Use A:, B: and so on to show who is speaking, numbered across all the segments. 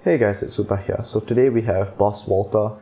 A: Hey guys, it's Super here. So today we have Boss Walter,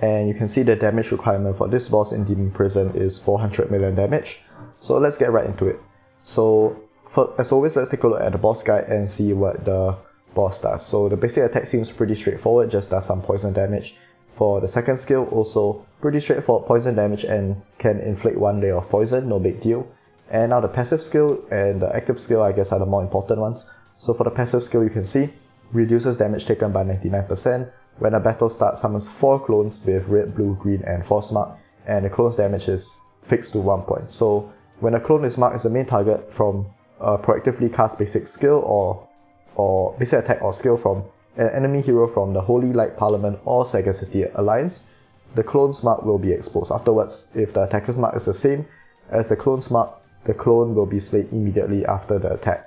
A: and you can see the damage requirement for this boss in Demon Prison is 400 million damage. So let's get right into it. So as always, let's take a look at the boss guide and see what the boss does. So the basic attack seems pretty straightforward, just does some poison damage. For the second skill, also pretty straightforward poison damage and can inflict one layer of poison, no big deal. And now the passive skill and the active skill, I guess, are the more important ones. So for the passive skill, you can see reduces damage taken by 99%. When a battle starts, summons 4 clones with red, blue, green, and force mark, and the clone's damage is fixed to 1 point. So when a clone is marked as the main target from a proactively cast basic skill or basic attack or skill from an enemy hero from the Holy Light Parliament or Sagacity Alliance, the clone's mark will be exposed. Afterwards, if the attacker's mark is the same as the clone's mark, the clone will be slain immediately after the attack.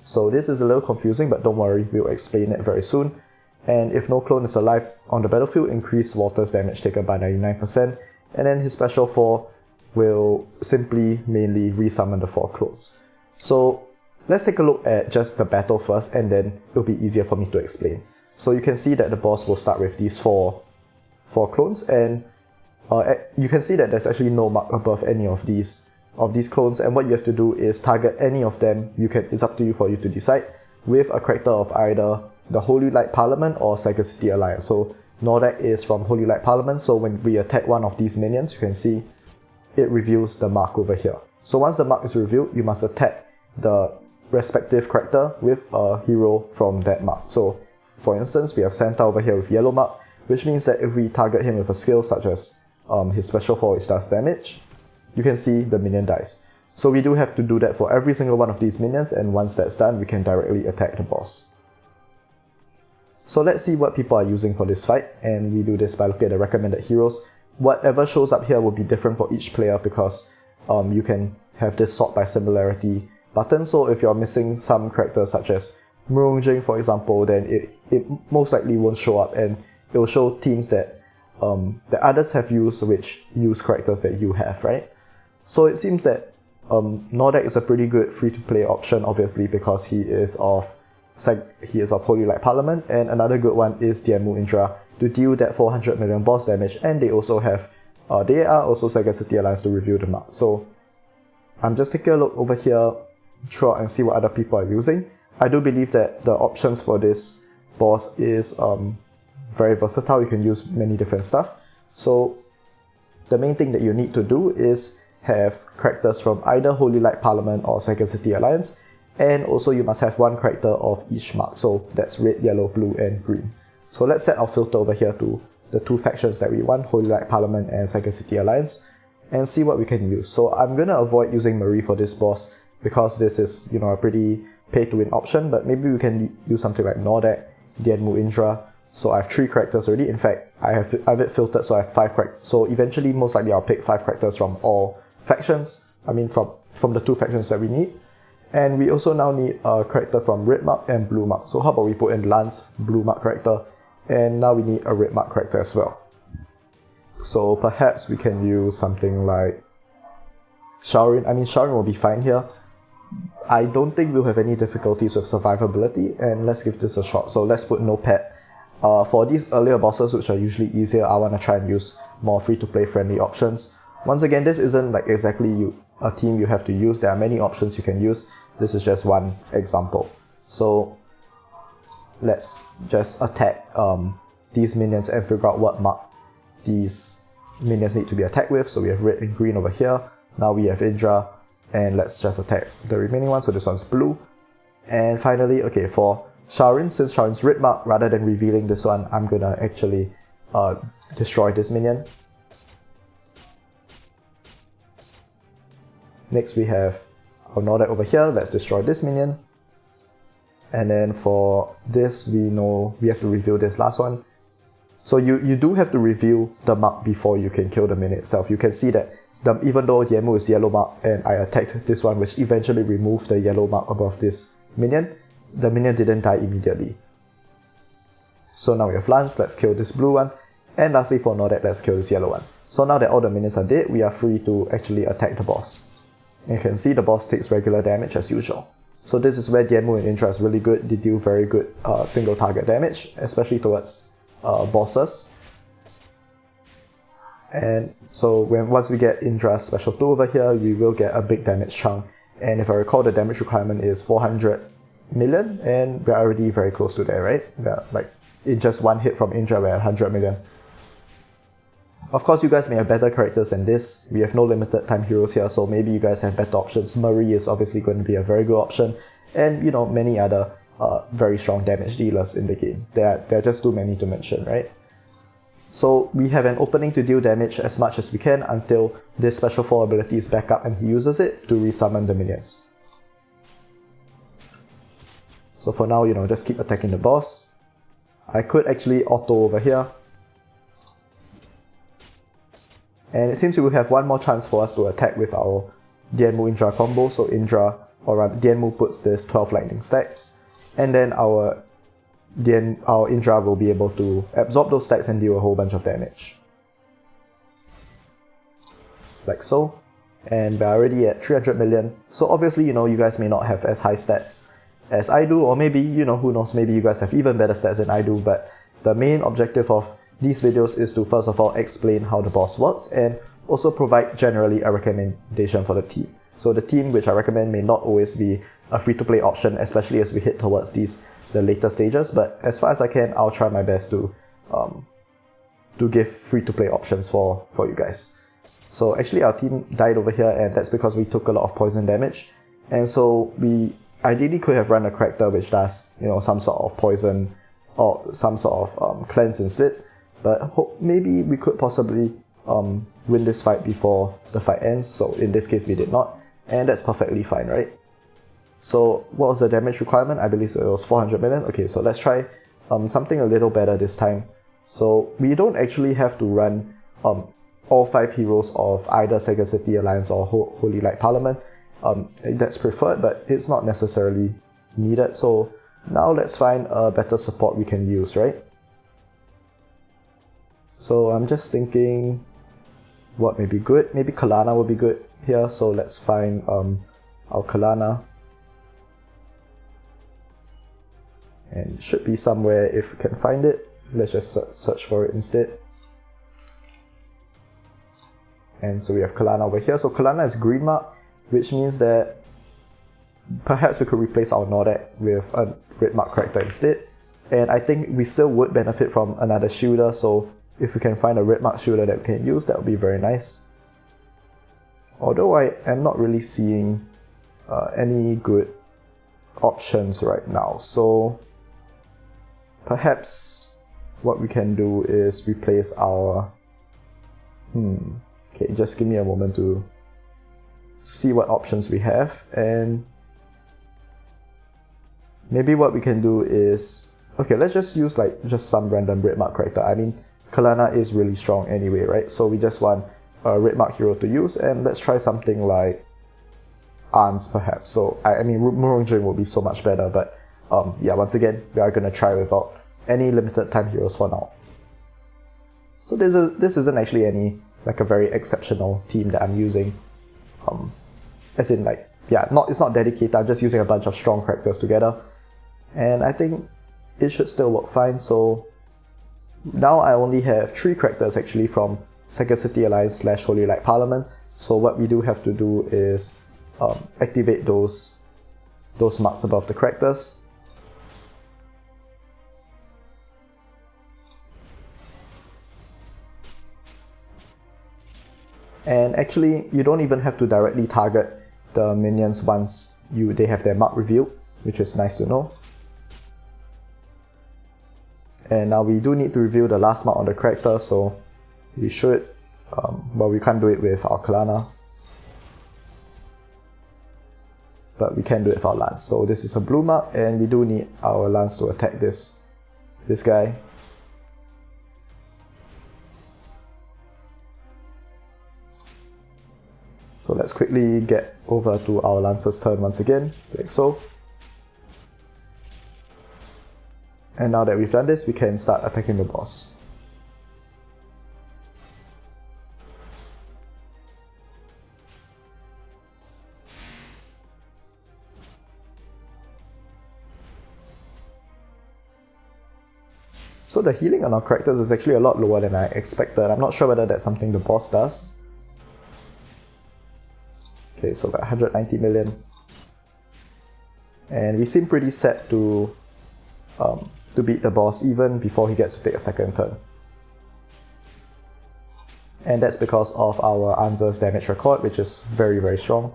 A: So this is a little confusing, but don't worry, we'll explain it very soon. And if no clone is alive on the battlefield, increase Walter's damage taken by 99%, and then his special 4 will simply mainly resummon the 4 clones. So let's take a look at just the battle first, and then it'll be easier for me to explain. So you can see that the boss will start with these four clones, and you can see that there's actually no mark above any of these clones, and what you have to do is target any of them. It's up to you for you to decide, with a character of either the Holy Light Parliament or Sagacity Alliance. So Nordak is from Holy Light Parliament, so when we attack one of these minions, you can see it reveals the mark over here. So once the mark is revealed, you must attack the respective character with a hero from that mark. So for instance, we have Santa over here with yellow mark, which means that if we target him with a skill such as his special 4, which does damage, you can see the minion dies. So we do have to do that for every single one of these minions, and once that's done, we can directly attack the boss. So let's see what people are using for this fight, and we do this by looking at the recommended heroes. Whatever shows up here will be different for each player because you can have this sort by similarity button. So if you're missing some characters such as Murungjing, for example, then it most likely won't show up, and it will show teams that others have used which use characters that you have, right? So it seems that Nordak is a pretty good free-to-play option, obviously, because he is of Holy Light Parliament, and another good one is Diemu Indra to deal that 400 million boss damage, and they also have they are also Sagacity Alliance to reveal the mark. So I'm just taking a look over here throughout and see what other people are using. I do believe that the options for this boss is very versatile. You can use many different stuff. So the main thing that you need to do is have characters from either Holy Light Parliament or Sagacity Alliance, and also you must have one character of each mark. So that's red, yellow, blue, and green. So let's set our filter over here to the 2 factions that we want, Holy Light Parliament and Sagacity Alliance, and see what we can use. So I'm gonna avoid using Marie for this boss because this is, a pretty pay-to-win option, but maybe we can use something like Nordak, Diemu Indra. So I have 3 characters already. In fact, I have it filtered, so I have 5 characters. So eventually, most likely, I'll pick 5 characters from all factions. I mean, from the 2 factions that we need. And we also now need a character from red mark and blue mark. So how about we put in Lance, blue mark character, and now we need a red mark character as well. So perhaps we can use something like Shaorin. I mean, Shaorin will be fine here. I don't think we'll have any difficulties with survivability, and let's give this a shot. So let's put no pet. For these earlier bosses, which are usually easier, I want to try and use more free-to-play friendly options. Once again, this isn't like exactly a team you have to use. There are many options you can use. This is just one example. So let's just attack these minions and figure out what mark these minions need to be attacked with. So we have red and green over here. Now we have Indra, and let's just attack the remaining one. So this one's blue. And finally, okay, for Shaorin, since Shaorin's red mark, rather than revealing this one, I'm gonna actually destroy this minion. Next we have our Nordak over here. Let's destroy this minion. And then for this, we know we have to reveal this last one. So you do have to reveal the mark before you can kill the minion itself. You can see that even though Diemu is yellow mark and I attacked this one, which eventually removed the yellow mark above this minion, the minion didn't die immediately. So now we have Lance, let's kill this blue one. And lastly for Nordak, let's kill this yellow one. So now that all the minions are dead, we are free to actually attack the boss. You can see the boss takes regular damage as usual. So this is where Dianmu and Indra is really good. They deal very good single target damage, especially towards bosses. And so once we get Indra's special 2 over here, we will get a big damage chunk. And if I recall, the damage requirement is 400 million, and we're already very close to there, right? Yeah, like in just one hit from Indra, we're at 100 million. Of course, you guys may have better characters than this. We have no limited time heroes here, so maybe you guys have better options. Marie is obviously going to be a very good option, and many other very strong damage dealers in the game. There are just too many to mention, right? So we have an opening to deal damage as much as we can until this special 4 ability is back up and he uses it to resummon the minions. So for now, just keep attacking the boss. I could actually auto over here. And it seems we will have one more chance for us to attack with our Dianmu Indra combo. So Dianmu puts this 12 lightning stacks, and then our Indra will be able to absorb those stacks and deal a whole bunch of damage. Like so. And we're already at 300 million. So obviously, you guys may not have as high stats as I do, or maybe, who knows, maybe you guys have even better stats than I do, but the main objective of these videos is to first of all explain how the boss works and also provide generally a recommendation for the team. So the team which I recommend may not always be a free-to-play option, especially as we hit towards the later stages, but as far as I can, I'll try my best to give free-to-play options for you guys. So actually our team died over here, and that's because we took a lot of poison damage, and so we ideally could have run a character which does some sort of poison or some sort of cleanse instead. But maybe we could possibly win this fight before the fight ends, so in this case we did not, and that's perfectly fine, right? So what was the damage requirement? I believe it was 400 million. Okay, so let's try something a little better this time. So we don't actually have to run all 5 heroes of either Sega City Alliance or Holy Light Parliament. That's preferred, but it's not necessarily needed. So now let's find a better support we can use, right? So I'm just thinking what may be good. Maybe Kalana will be good here, so let's find our Kalana. And it should be somewhere if we can find it. Let's just search for it instead. And so we have Kalana over here. So Kalana is green mark, which means that perhaps we could replace our Nordek with a red mark character instead. And I think we still would benefit from another shooter, so if we can find a red mark shooter that we can use, that would be very nice. Although I am not really seeing any good options right now, so perhaps what we can do is replace our... Okay, just give me a moment to see what options we have, and maybe what we can do is... Okay, let's just use just some random red mark character. I mean, Kalana is really strong anyway, right? So we just want a red mark hero to use, and let's try something like Arns perhaps. So I mean, Murungjin will be so much better, but yeah, once again, we are going to try without any limited time heroes for now. So this isn't actually a very exceptional team that I'm using. As in it's not dedicated, I'm just using a bunch of strong characters together. And I think it should still work fine, so now I only have 3 characters actually from Sega City Alliance / Holy Light Parliament. So what we do have to do is activate those marks above the characters. And actually, you don't even have to directly target the minions once they have their mark revealed, which is nice to know. And now we do need to reveal the last mark on the character, so we should, but we can't do it with our Kalana. But we can do it with our Lance. So this is a blue mark, and we do need our Lance to attack this guy. So let's quickly get over to our Lance's turn once again, like so. And now that we've done this, we can start attacking the boss. So the healing on our characters is actually a lot lower than I expected. I'm not sure whether that's something the boss does. Okay, so about 190 million. And we seem pretty set to beat the boss even before he gets to take a second turn. And that's because of our Anza's damage record, which is very, very strong.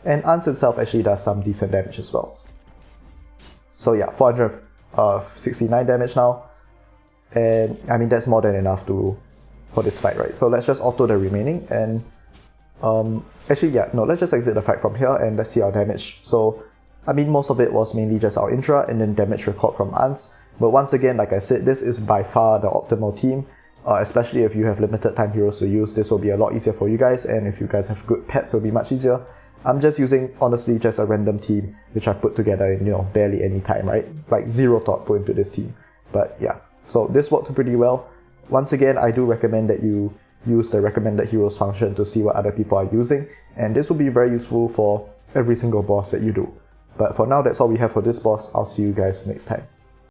A: And Ans itself actually does some decent damage as well. So yeah, 469 damage now. And I mean, that's more than enough for this fight, right? So let's just auto the remaining and actually, yeah, no, let's just exit the fight from here and let's see our damage. So, I mean, most of it was mainly just our Intra and then damage record from Ants. But once again, like I said, this is by far the optimal team. Especially if you have limited time heroes to use, this will be a lot easier for you guys. And if you guys have good pets, it'll be much easier. I'm just using, honestly, just a random team, which I put together in, barely any time, right? Like zero thought put into this team. But yeah, so this worked pretty well. Once again, I do recommend that you use the recommended heroes function to see what other people are using. And this will be very useful for every single boss that you do. But for now, that's all we have for this boss. I'll see you guys next time.